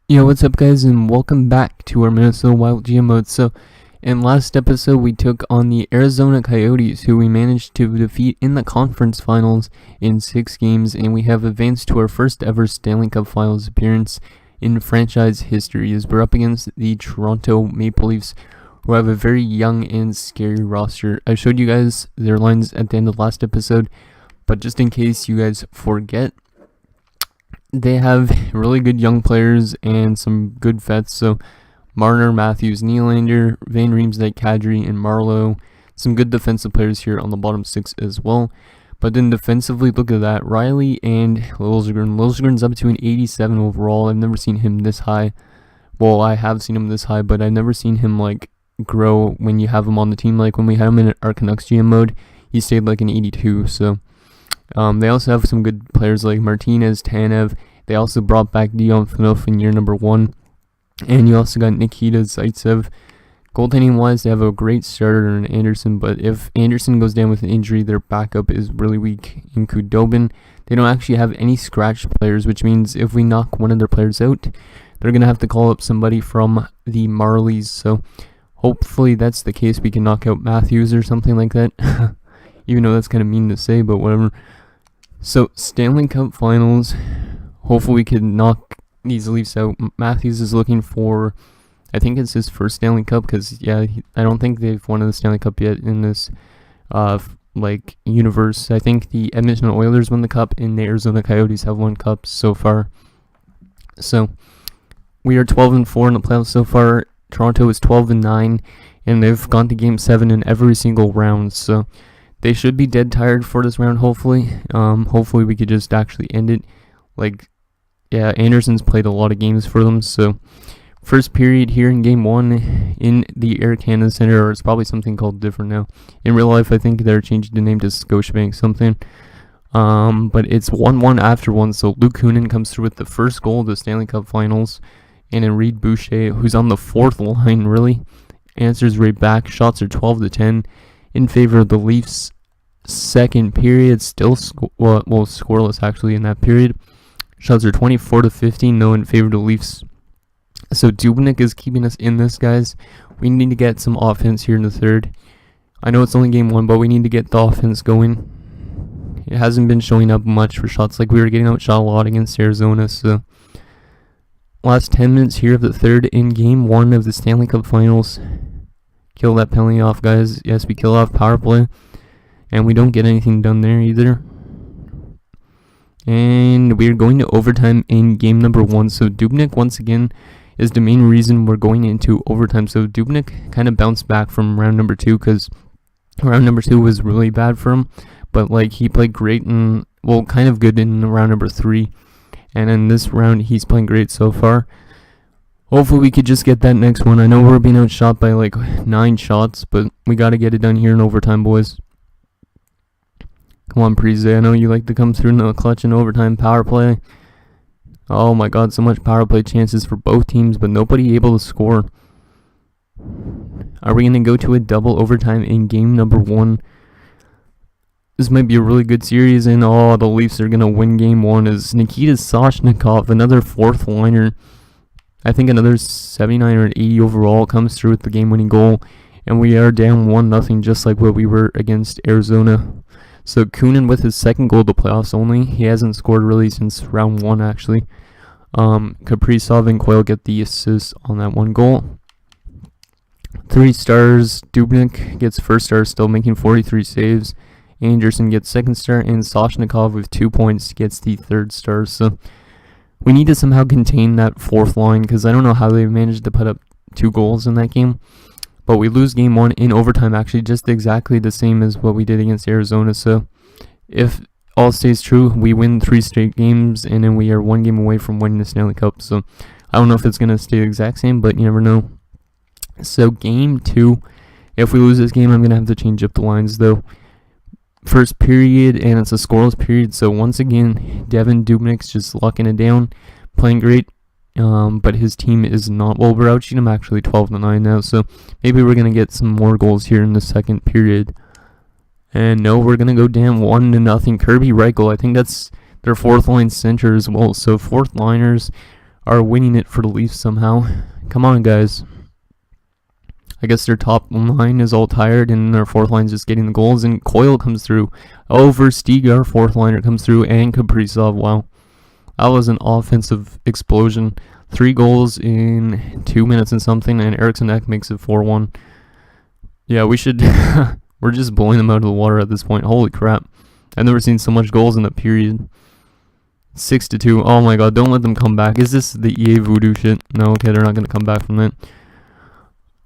Yo, what's up guys, and welcome back to our Minnesota Wild GM mode. So, in last episode, we took on the Arizona Coyotes, who we managed to defeat in the conference finals in 6 games, and we have advanced to our first ever Stanley Cup Finals appearance in franchise history, as we're up against the Toronto Maple Leafs, who have a very young and scary roster. I showed you guys their lines at the end of last episode, but just in case you guys forget, they have really good young players and some good vets. So Marner, Matthews, Nylander, Van Riemsdyk, Kadri, and Marlowe. Some good defensive players here on the bottom 6 as well. But then defensively, look at that. Riley and Liljegren. Liljegren's up to an 87 overall. I've never seen him this high. Well, I have seen him this high, but I've never seen him grow when you have him on the team. Like when we had him in our Canucks GM mode, he stayed like an 82. So they also have some good players like Martinez, Tanev. They also brought back Dion Phaneuf in year number 1. And you also got Nikita Zaitsev. Goaltending wise, they have a great starter in Anderson, but if Anderson goes down with an injury, their backup is really weak in Khudobin. They don't actually have any scratch players, which means if we knock one of their players out, they're going to have to call up somebody from the Marlies. So hopefully that's the case. We can knock out Matthews or something like that. Even though that's kind of mean to say, but whatever. So Stanley Cup Finals. Hopefully we can knock these Leafs out. Matthews is looking for, I think it's his first Stanley Cup, because I don't think they've won the Stanley Cup yet in this universe. I think the Edmonton Oilers won the cup and the Arizona Coyotes have won cups so far. So we are 12-4 in the playoffs so far. Toronto is 12-9, and they've gone to Game 7 in every single round. So they should be dead tired for this round. Hopefully, hopefully we could just actually end it. Anderson's played a lot of games for them. So first period here in Game 1 in the Air Canada Center, or it's probably something called different now. In real life, I think they're changing the name to Scotiabank something. But it's 1-1 after 1. So Luke Kunin comes through with the first goal of the Stanley Cup Finals. And then Reed Boucher, who's on the 4th line, really answers right back. Shots are 12-10 in favor of the Leafs. Second period, still scoreless actually in that period. Shots are 24-15, though, in favor of the Leafs. So Dubnyk is keeping us in this, guys. We need to get some offense here in the third. I know it's only Game 1, but we need to get the offense going. It hasn't been showing up much for shots. Like we were getting outshot a lot against Arizona. So last 10 minutes here of the third in Game 1 of the Stanley Cup Finals. Kill that penalty off, guys. Yes, we kill off power play. And we don't get anything done there either. And we're going to overtime in game number 1. So Dubnyk, once again, is the main reason we're going into overtime. So Dubnyk kind of bounced back from round number 2, because round number 2 was really bad for him. But he played great and, kind of good in round number 3. And in this round, he's playing great so far. Hopefully we could just get that next one. I know we're being outshot by 9 shots, but we got to get it done here in overtime, boys. Come on, Parise. I know you like to come through in the clutch and overtime power play. Oh my god, so much power play chances for both teams, but nobody able to score. Are we going to go to a double overtime in game number 1? This might be a really good series, and the Leafs are going to win game 1 as Nikita Soshnikov, another 4th liner. I think another 79 or 80 overall, comes through with the game-winning goal, and we are down 1-0, just like what we were against Arizona. So Kunin with his second goal of the playoffs only. He hasn't scored really since round 1, actually. Kaprizov and Coyle get the assist on that one goal. 3 stars. Dubnyk gets first star, still making 43 saves. Anderson gets second star, and Soshnikov with 2 points gets the 3rd star. So we need to somehow contain that 4th line, because I don't know how they managed to put up 2 goals in that game. But we lose game 1 in overtime, actually, just exactly the same as what we did against Arizona. So if all stays true, we win 3 straight games, and then we are 1 game away from winning the Stanley Cup. So I don't know if it's going to stay the exact same, but you never know. So game 2, if we lose this game, I'm going to have to change up the lines, though. First period, and it's a scoreless period. So once again, Devin Dubnyk's just locking it down, playing great. But his team is not. Well, we're outsheeting him actually 12-9 now, so maybe we're going to get some more goals here in the second period. And no, we're going to go down 1-0. Kirby Reichel, I think that's their 4th line center as well. So 4th liners are winning it for the Leafs somehow. Come on, guys. I guess their top line is all tired, and their fourth line is just getting the goals, and Coyle comes through. Oh, Versteeg, our fourth liner, comes through, and Kaprizov. Wow. That was an offensive explosion. 3 goals in 2 minutes and something, and Eriksson Ek makes it 4-1. Yeah, we should... we're just blowing them out of the water at this point. Holy crap. I've never seen so much goals in a period. 6-2. Oh my god, don't let them come back. Is this the EA voodoo shit? No, okay, they're not going to come back from that.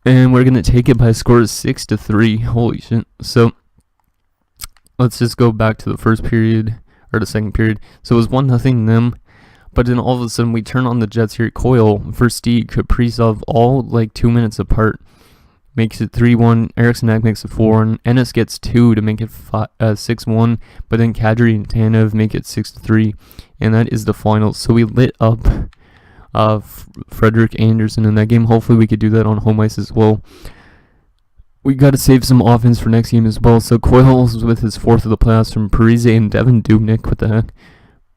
And we're going to take it by a score of 6-3. Holy shit. So, let's just go back to the first period, or the second period. So it was 1-0 them. But then all of a sudden we turn on the Jets here. Coyle, Versteeg, Kaprizov, all like 2 minutes apart. Makes it 3-1. Eriksson Ek makes it 4-1. Ennis gets 2 to make it 6-1. But then Kadri and Tanev make it 6-3. And that is the finals. So we lit up Frederick Anderson in that game. Hopefully we could do that on home ice as well. We got to save some offense for next game as well. So Coyle's with his 4th of the playoffs from Parise and Devin Dubnyk. What the heck?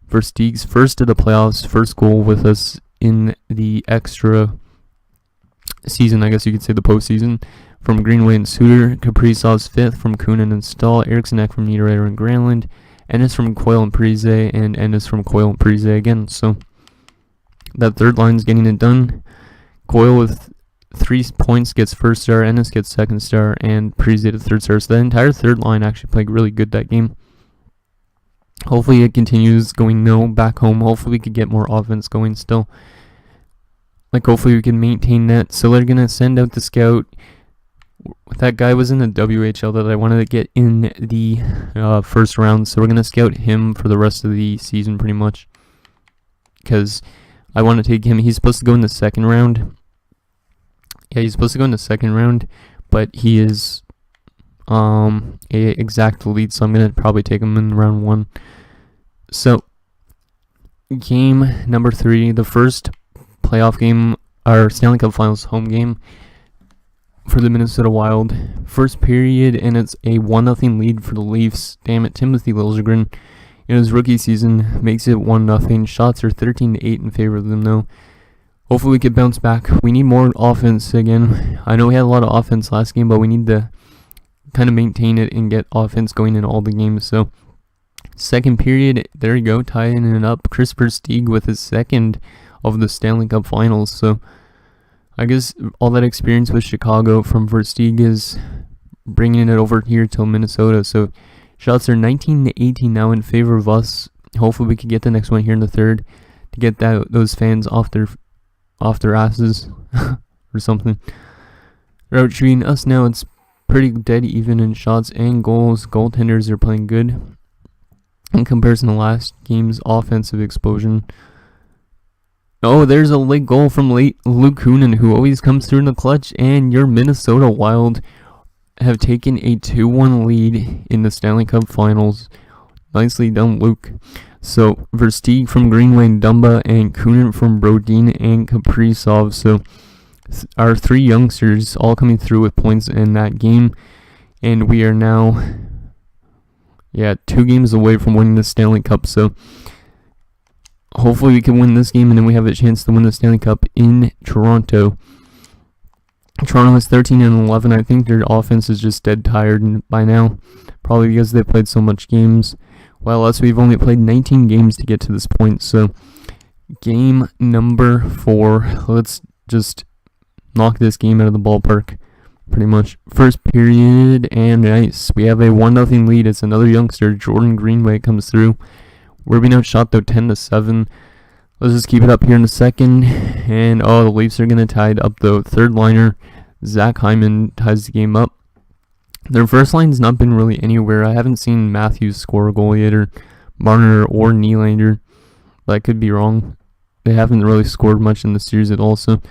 Versteeg's first of the playoffs, first goal with us in the extra season, I guess you could say the postseason, from Greenway and Suter. Kaprizov's 5th from Kunin and Stahl. Eriksson Ek from Niederreiter and Granlund. Ennis from Coyle and Parise, and Ennis from Coyle and Parise again. So that third line's getting it done. Coyle with 3 points gets first star, Ennis gets second star, and Parise the third star. So the entire third line actually played really good that game. Hopefully it continues going back home. Hopefully we could get more offense going still. Like, hopefully we can maintain that. So they're going to send out the scout. That guy was in the WHL that I wanted to get in the first round. So we're going to scout him for the rest of the season pretty much. Because I want to take him. He's supposed to go in the second round. Yeah, he's supposed to go in the second round. But he is a exact lead. So I'm going to probably take him in round 1. So, game number 3, the first playoff game, our Stanley Cup Finals home game for the Minnesota Wild. First period, and it's a 1-0 lead for the Leafs. Damn it, Timothy Liljegren in his rookie season makes it 1-0. Shots are 13-8 in favor of them, though. Hopefully we can bounce back. We need more offense again. I know we had a lot of offense last game, but we need to kind of maintain it and get offense going in all the games. So, second period, there you go, tying it up. Chris Versteeg with his 2nd of the Stanley Cup Finals. So I guess all that experience with Chicago from Versteeg is bringing it over here to Minnesota. So shots are 19-18 now in favor of us. Hopefully we can get the next one here in the third to get those fans off their asses or something. They're out shooting us now. It's pretty dead even in shots and goals. Goaltenders are playing good in comparison to last game's offensive explosion. Oh, there's a late goal from Luke Kunin, who always comes through in the clutch, and your Minnesota Wild have taken a 2-1 lead in the Stanley Cup Finals. Nicely done, Luke. So, Versteeg from Greenway and Dumba, and Kunin from Brodin and Kaprizov. So, our 3 youngsters all coming through with points in that game, and we are now 2 games away from winning the Stanley Cup. So hopefully we can win this game, and then we have a chance to win the Stanley Cup in Toronto. Toronto is 13-11. I think their offense is just dead tired by now, probably because they played so much games. While us, we've only played 19 games to get to this point. So game number 4. Let's just knock this game out of the ballpark. Pretty much. First period, and nice. We have a 1-0 lead. It's another youngster, Jordan Greenway, comes through. We're being outshot, though, 10-7. Let's just keep it up here in a second. And, the Leafs are going to tie it up, though. Third liner, Zach Hyman, ties the game up. Their first line's not been really anywhere. I haven't seen Matthews score a goal yet, or Marner or Nylander. But I could be wrong. They haven't really scored much in the series at all, so...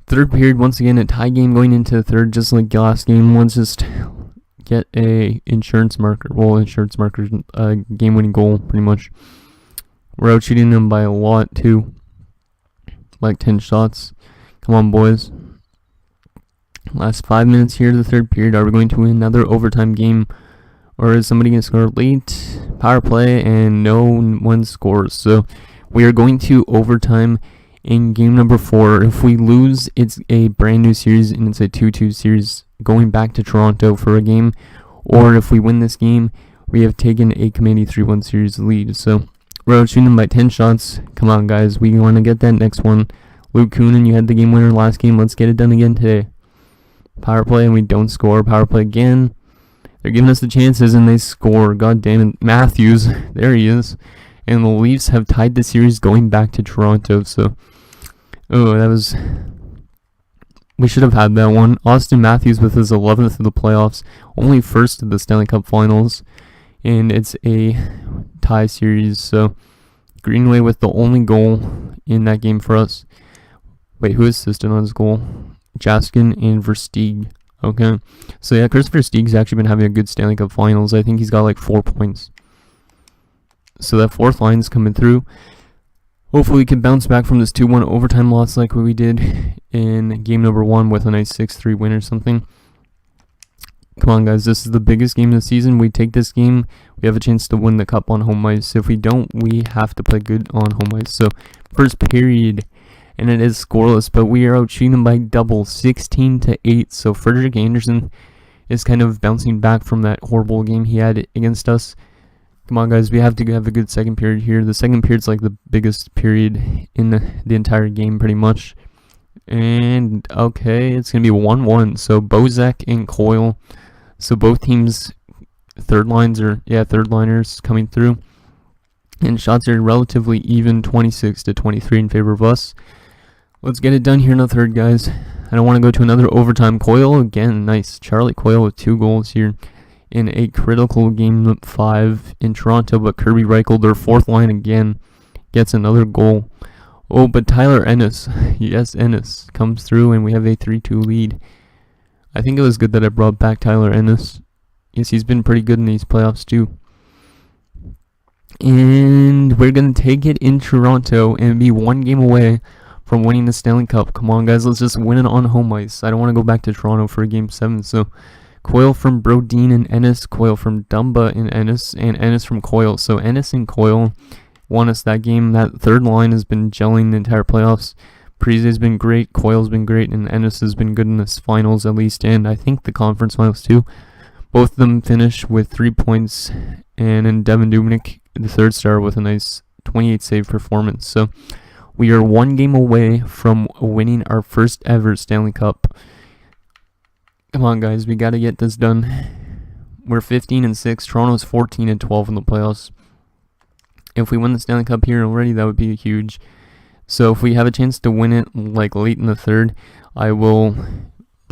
Third period, once again, a tie game going into the third, just like last game. Let's just get a game-winning goal, pretty much. We're out shooting them by a lot, too. Like 10 shots. Come on, boys. Last 5 minutes here of the third period. Are we going to win another overtime game? Or is somebody going to score late? Power play, and no one scores. So we are going to overtime. in game number 4. If we lose, it's a brand new series and it's a 2-2 series going back to Toronto for a game. Or if we win this game, we have taken a commanding 3-1 series lead. So we're out shooting them by 10 shots. Come on, guys. We want to get that next one. Luke Kunin, you had the game winner last game. Let's get it done again today. Power play and we don't score. Power play again. They're giving us the chances and they score. God damn it. Matthews. There he is. And the Leafs have tied the series going back to Toronto. So, that was... We should have had that one. Austin Matthews with his 11th of the playoffs. Only first of the Stanley Cup Finals. And it's a tie series. So, Greenway with the only goal in that game for us. Wait, who assisted on his goal? Jaskin and Versteeg. Okay. So, yeah, Chris Versteeg's actually been having a good Stanley Cup Finals. I think he's got like 4 points. So that fourth line's coming through. Hopefully we can bounce back from this 2-1 overtime loss like what we did in game number 1 with a nice 6-3 win or something. Come on, guys. This is the biggest game of the season. We take this game, we have a chance to win the cup on home ice. If we don't, we have to play good on home ice. So first period, and it is scoreless, but we are out shooting them by double, 16-8. So Frederick Anderson is kind of bouncing back from that horrible game he had against us. Come on, guys, we have to have a good second period here. The second period's like the biggest period in the entire game, pretty much. And, okay, it's going to be 1-1. So, Bozak and Coyle. So, both teams' third liners coming through. And shots are relatively even, 26-23 in favor of us. Let's get it done here in the third, guys. I don't want to go to another overtime. Coyle, again, nice. Charlie Coyle with 2 goals here in a critical game 5 in Toronto, but Kirby Reichel, their fourth line again, gets another goal. Oh, but Tyler Ennis, yes, Ennis, comes through and we have a 3-2 lead. I think it was good that I brought back Tyler Ennis. Yes, he's been pretty good in these playoffs too. And we're going to take it in Toronto and be 1 game away from winning the Stanley Cup. Come on, guys, let's just win it on home ice. I don't want to go back to Toronto for a game 7, so... Coyle from Brodin and Ennis, Coyle from Dumba and Ennis from Coyle. So Ennis and Coyle won us that game. That third line has been gelling the entire playoffs. Parise been great, Coyle's been great, and Ennis has been good in this finals at least, and I think the conference finals too. Both of them finished with 3 points, and then Devin Dubnyk, the third star, with a nice 28 save performance. So we are 1 game away from winning our first ever Stanley Cup. Come on, guys, we got to get this done. We're 15-6. Toronto's 14-12 in the playoffs. If we win the Stanley Cup here already, that would be huge. So if we have a chance to win it, like late in the third, I will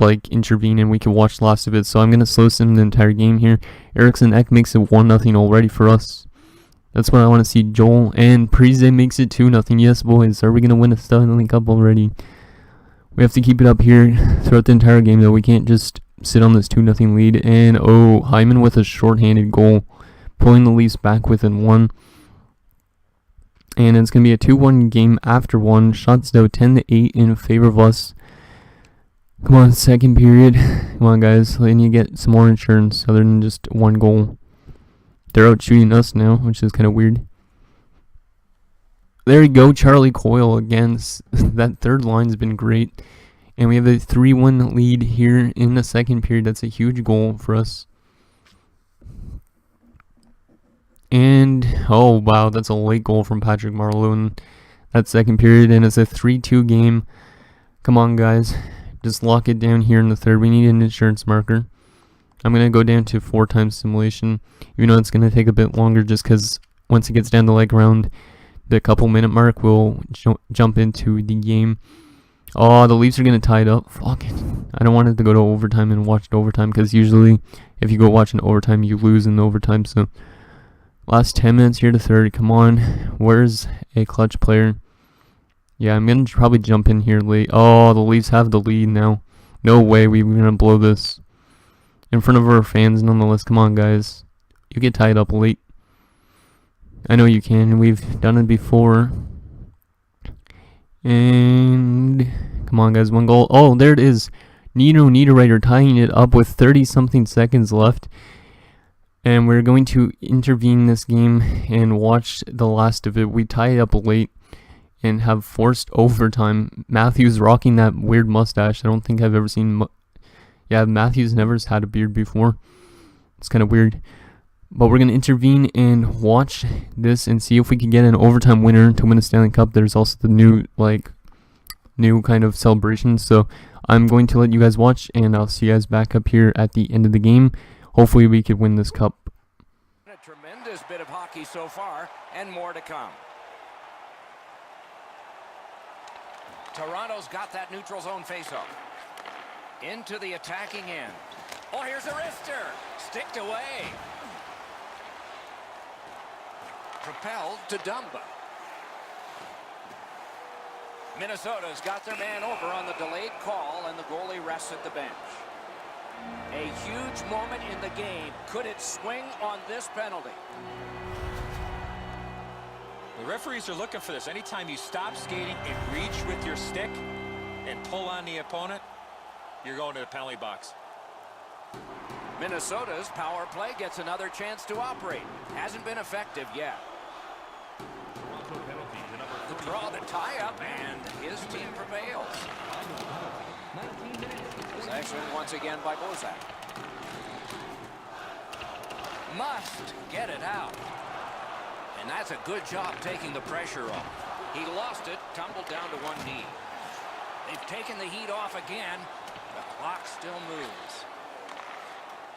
intervene and we can watch the last of it. So I'm gonna slow sim the entire game here. Eriksson Ek makes it 1-0 already for us. That's what I want to see. Joel and Parise makes it 2-0. Yes, boys, are we gonna win a Stanley Cup already? We have to keep it up here throughout the entire game, though. We can't just sit on this 2-0 lead. And, Hyman with a shorthanded goal, pulling the Leafs back within 1. And it's going to be a 2-1 game after 1. Shots, though, 10-8 in favor of us. Come on, second period. Come on, guys. Then you get some more insurance other than just 1 goal. They're out shooting us now, which is kind of weird. There you go, Charlie Coyle again. That third line's been great. And we have a 3-1 lead here in the second period. That's a huge goal for us. And, oh wow, that's a late goal from Patrick Marleau in that second period. And it's a 3-2 game. Come on, guys. Just lock it down here in the third. We need an insurance marker. I'm going to go down to 4 times simulation. Even though it's going to take a bit longer just because once it gets down to like around the couple minute mark, we'll jump into the game. Oh, the Leafs are going to tie it up. Fuck it. I don't want it to go to overtime and watch it overtime because usually if you go watch an overtime, you lose in overtime. So last 10 minutes here to third. Come on. Where's a clutch player? Yeah, I'm going to probably jump in here late. Oh, the Leafs have the lead now. No way we're going to blow this in front of our fans nonetheless. Come on, guys. You get tied up late. I know you can. We've done it before. And come on, guys. 1 goal. Oh, there it is. Nino Niederreiter tying it up with 30-something seconds left. And we're going to intervene this game and watch the last of it. We tie it up late. and have forced overtime. Matthews rocking that weird mustache. I don't think I've ever seen. Yeah, Matthews never's had a beard before. It's kind of weird. But we're going to intervene and watch this and see if we can get an overtime winner to win a Stanley Cup. There's also the new kind of celebration. So I'm going to let you guys watch, and I'll see you guys back up here at the end of the game. Hopefully we could win this cup. A tremendous bit of hockey so far, and more to come. Toronto's got that neutral zone faceoff. Into the attacking end. Oh, here's a wrister. Sticked away. Propelled to Dumba. Minnesota's got their man over on the delayed call, and the goalie rests at the bench. A huge moment in the game. Could it swing on this penalty? The referees are looking for this. Anytime you stop skating and reach with your stick and pull on the opponent, you're going to the penalty box. Minnesota's power play gets another chance to operate. Hasn't been effective yet. The draw, the tie-up, and his team prevails. Possession once again by Bozak. Must get it out. And that's a good job taking the pressure off. He lost it, tumbled down to one knee. They've taken the heat off again. The clock still moves.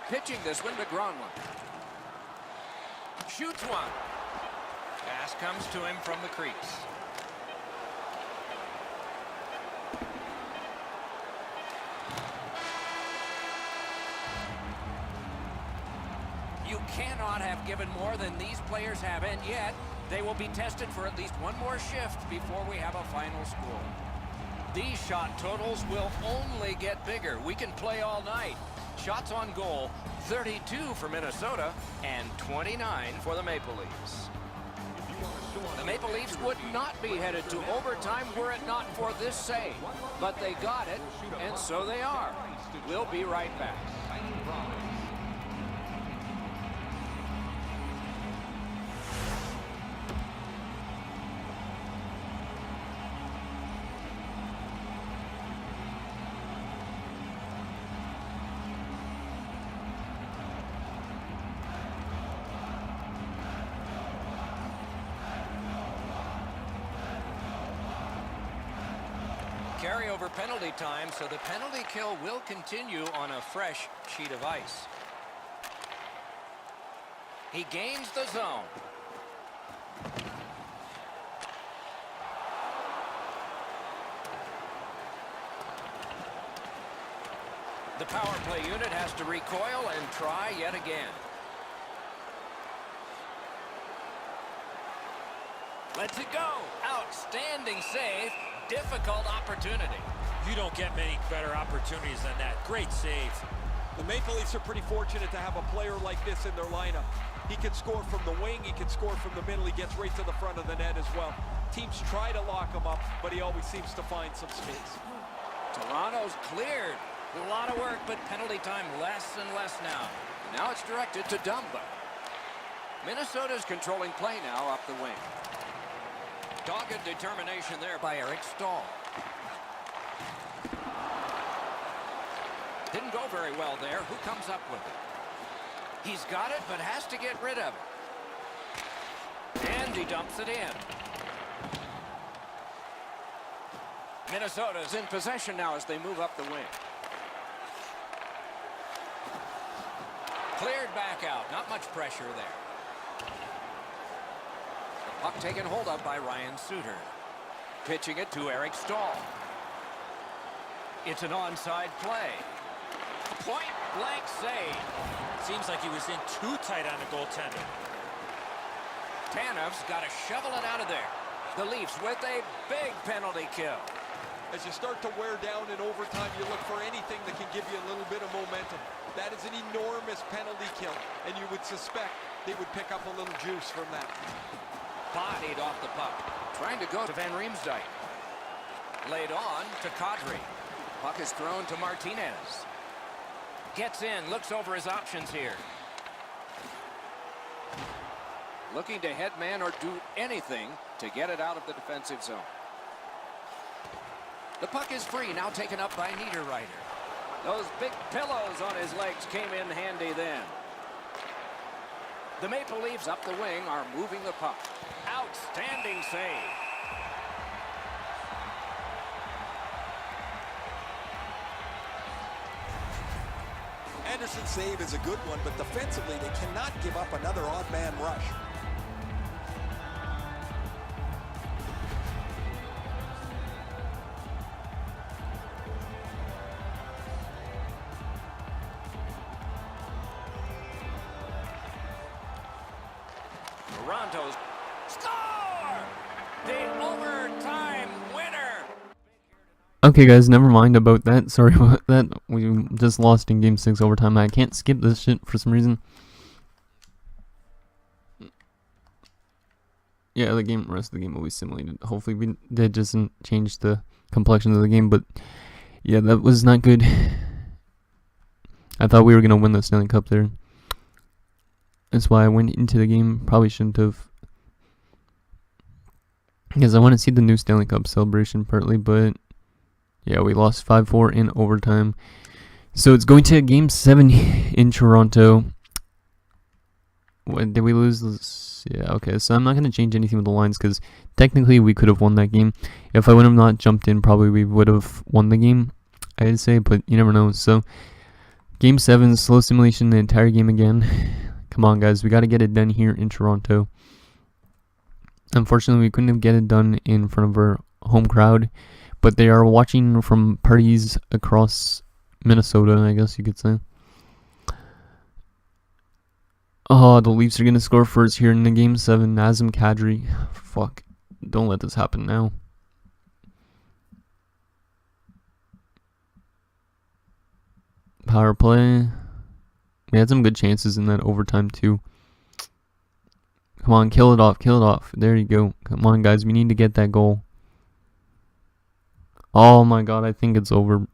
Pitching this one to Gronlund. Shoots one. Pass comes to him from the crease. You cannot have given more than these players have, and yet they will be tested for at least one more shift before we have a final score. These shot totals will only get bigger. We can play all night. Shots on goal, 32 for Minnesota and 29 for the Maple Leafs. The Maple Leafs would not be headed to overtime were it not for this save. But they got it, and so they are. We'll be right back. Carryover penalty time, so the penalty kill will continue on a fresh sheet of ice. He gains the zone. The power play unit has to recoil and try yet again. Lets it go. Outstanding save. Difficult opportunity. You don't get many better opportunities than that. Great save. The Maple Leafs are pretty fortunate to have a player like this in their lineup. He can score from the wing, he can score from the middle, he gets right to the front of the net as well. Teams try to lock him up, but he always seems to find some space. Toronto's cleared. A lot of work, but penalty time less and less now. Now it's directed to Dumba. Minnesota's controlling play now up the wing. Dogged determination there by Eric Stahl. Didn't go very well there. Who comes up with it? He's got it, but has to get rid of it. And he dumps it in. Minnesota's in possession now as they move up the wing. Cleared back out. Not much pressure there. Puck taken hold of by Ryan Suter. Pitching it to Eric Stahl. It's an onside play. Point blank save. Seems like he was in too tight on the goaltender. Tanev's got to shovel it out of there. The Leafs with a big penalty kill. As you start to wear down in overtime, you look for anything that can give you a little bit of momentum. That is an enormous penalty kill, and you would suspect they would pick up a little juice from that. Bodied off the puck. Trying to go to Van Riemsdyk. Laid on to Kadri. Puck is thrown to Martinez. Gets in, looks over his options here. looking to head man or do anything to get it out of the defensive zone. The puck is free, now taken up by Niederreiter. Those big pillows on his legs came in handy then. The Maple Leafs up the wing are moving the puck. Outstanding save. Anderson's save is a good one, but defensively they cannot give up another odd man rush. Toronto's score! The overtime winner! Okay, guys, never mind about that. Sorry about that. We just lost in Game 6 overtime. I can't skip this shit for some reason. Yeah, the rest of the game will be simulated. Hopefully, that doesn't change the complexion of the game. But yeah, that was not good. I thought we were gonna win the Stanley Cup there. That's why I went into the game. Probably shouldn't have, because I want to see the new Stanley Cup celebration partly. But yeah, we lost 5-4 in overtime. So it's going to Game 7 in Toronto. What, did we lose this? Yeah, okay. So I'm not going to change anything with the lines because technically we could have won that game. If I would have not jumped in, probably we would have won the game, I'd say. But you never know. So Game 7, slow simulation the entire game again. Come on, guys. We got to get it done here in Toronto. Unfortunately, we couldn't get it done in front of our home crowd. But they are watching from parties across Minnesota, I guess you could say. Oh, the Leafs are going to score first here in the Game 7. Nazem Kadri. Fuck. Don't let this happen now. Power play. We had some good chances in that overtime too. Come on, kill it off, kill it off. There you go. Come on, guys, we need to get that goal. Oh my god, I think it's over.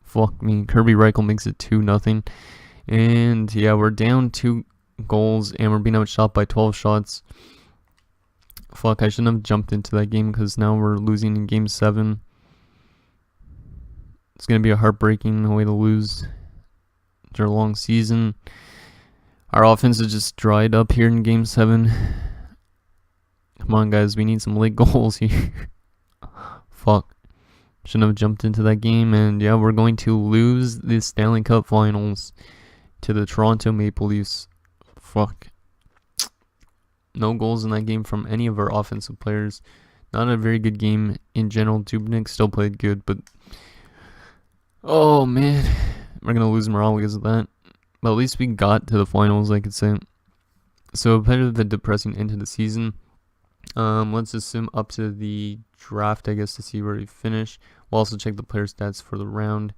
Fuck me. Kirby Reichel makes it 2-0. And yeah, we're down 2 goals and we're being outshot by 12 shots. Fuck, I shouldn't have jumped into that game because now we're losing in Game 7. It's going to be a heartbreaking way to lose. After a long season. Our offense is just dried up here in Game 7. Come on, guys. We need some late goals here. Fuck. Shouldn't have jumped into that game. And yeah, we're going to lose the Stanley Cup Finals to the Toronto Maple Leafs. Fuck. No goals in that game from any of our offensive players. Not a very good game in general. Dubnyk still played good, but... Oh, man. We're going to lose morale because of that. But at least we got to the finals, I could say. So, a bit of the depressing end to the season. Let's assume up to the draft, I guess, to see where we finish. We'll also check the player stats for the round.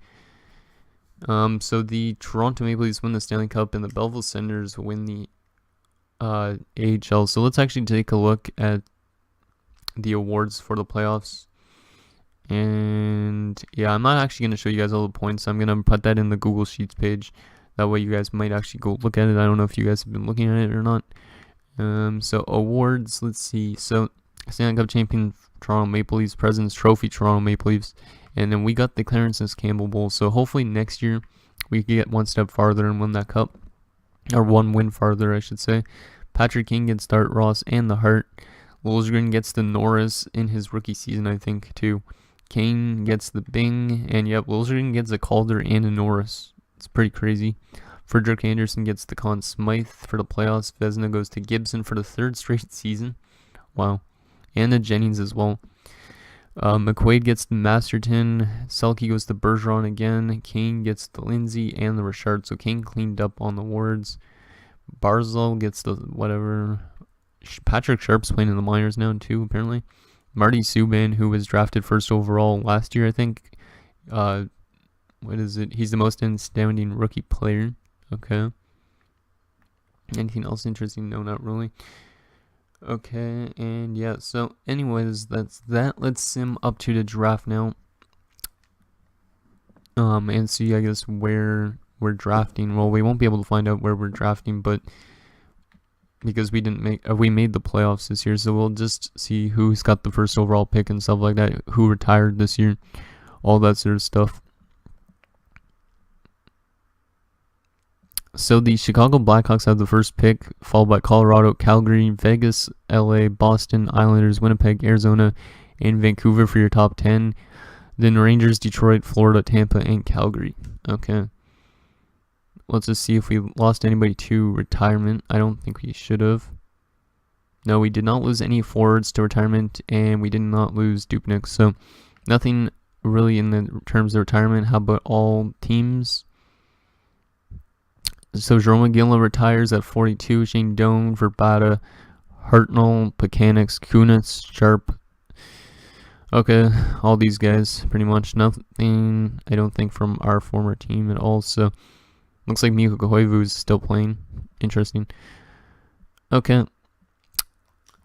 So, the Toronto Maple Leafs win the Stanley Cup, and the Belleville Senators win the AHL. So, let's actually take a look at the awards for the playoffs. And yeah, I'm not actually going to show you guys all the points. I'm going to put that in the Google Sheets page. That way you guys might actually go look at it. I don't know if you guys have been looking at it or not. So awards, let's see. So Stanley Cup champion Toronto Maple Leafs, President's Trophy Toronto Maple Leafs. And then we got the Clarence Campbell Bowl. So hopefully next year we can get one step farther and win that cup. Or one win farther, I should say. Patrick King gets the Art Ross and the Hart. Liljegren gets the Norris in his rookie season, I think, too. Kane gets the Bing, and yep, Liljegren gets a Calder and a Norris. It's pretty crazy. Frederick Anderson gets the Conn Smythe for the playoffs. Vezina goes to Gibson for the 3rd straight season. Wow. And the Jennings as well. McQuaid gets the Masterton. Selke goes to Bergeron again. Kane gets the Lindsay and the Richard. So Kane cleaned up on the awards. Barzal gets the whatever. Patrick Sharp's playing in the minors now too, apparently. Marty Subban, who was drafted 1st overall last year, I think. What is it? He's the most outstanding rookie player. Okay. Anything else interesting? No, not really. Okay, and yeah, so anyways, that's that. Let's sim up to the draft now. And see, I guess, where we're drafting. Well, we won't be able to find out where we're drafting, but because we didn't make we made the playoffs this year, so we'll just see who's got the first overall pick and stuff like that, who retired this year, all that sort of stuff. So the Chicago Blackhawks have the first pick, followed by Colorado, Calgary, Vegas, LA, Boston, Islanders, Winnipeg, Arizona, and Vancouver for your top 10. Then Rangers, Detroit, Florida, Tampa, and Calgary. Okay. Let's just see if we lost anybody to retirement. I don't think we should have. No, we did not lose any forwards to retirement, and we did not lose Dupnik. So nothing really in the terms of retirement. How about all teams? So Jerome McGinley retires at 42. Shane Doan, Verbata, Hartnell, Pakanix, Kunitz, Sharp. Okay, all these guys, pretty much. Nothing, I don't think, from our former team at all. So looks like Mikko Koivu is still playing. Interesting. Okay.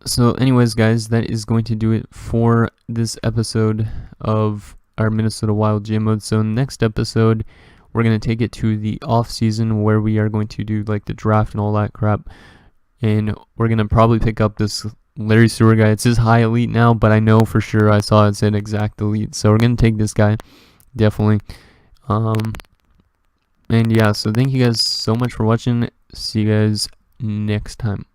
So anyways, guys, that is going to do it for this episode of our Minnesota Wild GM mode. So next episode, we're going to take it to the off season where we are going to do like the draft and all that crap. And we're going to probably pick up this Larry Stewart guy. It says high elite now, but I know for sure I saw it said exact elite. So we're going to take this guy. Definitely. And yeah, so thank you guys so much for watching. See you guys next time.